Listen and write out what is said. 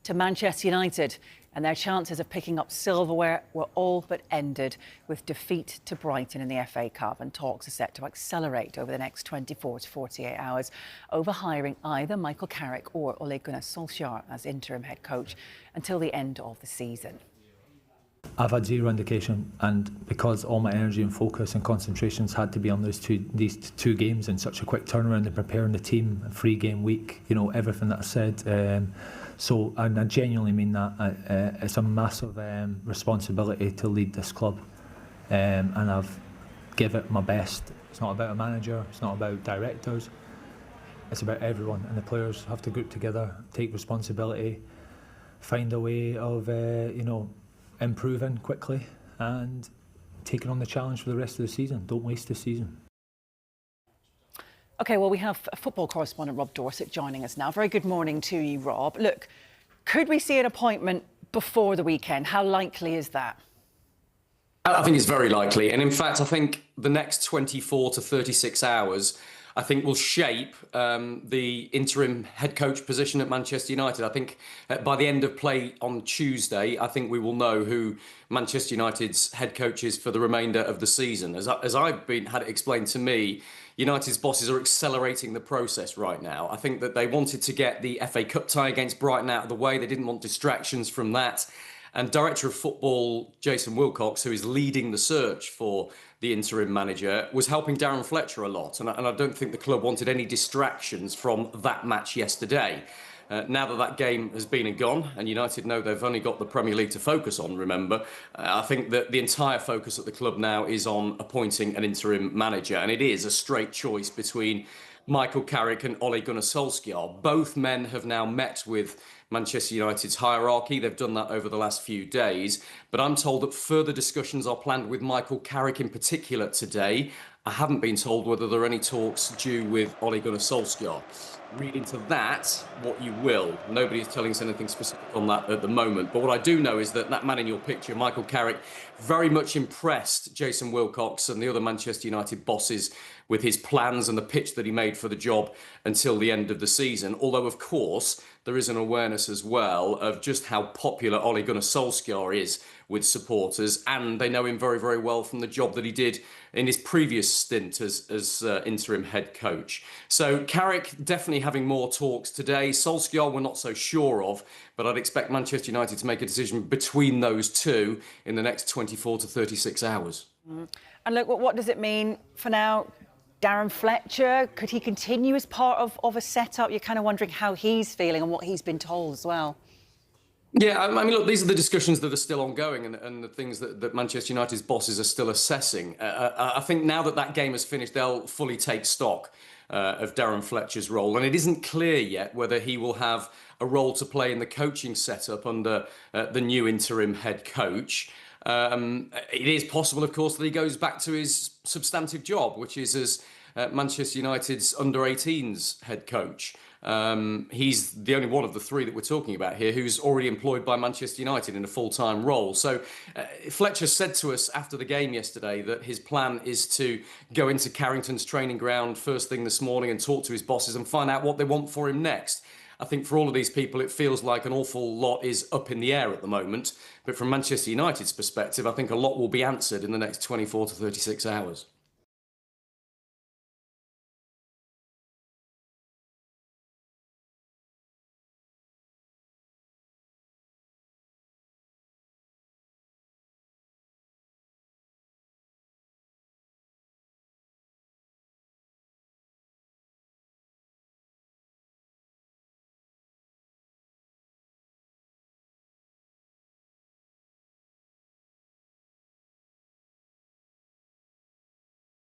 to Manchester United, and their chances of picking up silverware were all but ended with defeat to Brighton in the FA Cup, and talks are set to accelerate over the next 24 to 48 hours over hiring either Michael Carrick or Ole Gunnar Solskjaer as interim head coach until the end of the season. I've had zero indication, and because all my energy and focus and concentrations had to be on these two games in such a quick turnaround and preparing the team, a 3-game week, you know, everything that I said. So, and I genuinely mean that. It's a massive responsibility to lead this club, and I've given it my best. It's not about a manager, it's not about directors, it's about everyone, and the players have to group together, take responsibility, find a way of, improving quickly and taking on the challenge for the rest of the season. Don't waste the season. OK, well, we have football correspondent Rob Dorset joining us now. Very good morning to you, Rob. Look, could we see an appointment before the weekend? How likely is that? I think it's very likely. And in fact, I think the next 24 to 36 hours, I think, will shape the interim head coach position at Manchester United. I think by the end of play on Tuesday, I think we will know who Manchester United's head coach is for the remainder of the season. As I've had it explained to me, United's bosses are accelerating the process right now. I think that they wanted to get the FA Cup tie against Brighton out of the way. They didn't want distractions from that. And Director of Football Jason Wilcox, who is leading the search for the interim manager, was helping Darren Fletcher a lot. And I don't think the club wanted any distractions from that match yesterday. Now that game has been and gone, and United know they've only got the Premier League to focus on, remember, I think that the entire focus at the club now is on appointing an interim manager. And it is a straight choice between Michael Carrick and Ole Gunnar Solskjaer. Both men have now met with Manchester United's hierarchy. They've done that over the last few days. But I'm told that further discussions are planned with Michael Carrick in particular today. I haven't been told whether there are any talks due with Ole Gunnar Solskjaer. Read into that what you will. Nobody is telling us anything specific on that at the moment. But what I do know is that man in your picture, Michael Carrick, very much impressed Jason Wilcox and the other Manchester United bosses with his plans and the pitch that he made for the job until the end of the season. Although, of course, there is an awareness as well of just how popular Ole Gunnar Solskjaer is with supporters, and they know him very, very well from the job that he did in his previous stint as interim head coach. So Carrick definitely having more talks today. Solskjaer we're not so sure of, but I'd expect Manchester United to make a decision between those two in the next 24 to 36 hours. And look, what does it mean for now? Darren Fletcher, could he continue as part of a setup? You're kind of wondering how he's feeling and what he's been told as well. Yeah, I mean, look, these are the discussions that are still ongoing and the things that Manchester United's bosses are still assessing. I think now that game has finished, they'll fully take stock of Darren Fletcher's role. And it isn't clear yet whether he will have a role to play in the coaching setup under the new interim head coach. It is possible, of course, that he goes back to his substantive job, which is as Manchester United's under-18s head coach. He's the only one of the three that we're talking about here who's already employed by Manchester United in a full-time role. So Fletcher said to us after the game yesterday that his plan is to go into Carrington's training ground first thing this morning and talk to his bosses and find out what they want for him next. I think for all of these people, it feels like an awful lot is up in the air at the moment. But from Manchester United's perspective, I think a lot will be answered in the next 24 to 36 hours.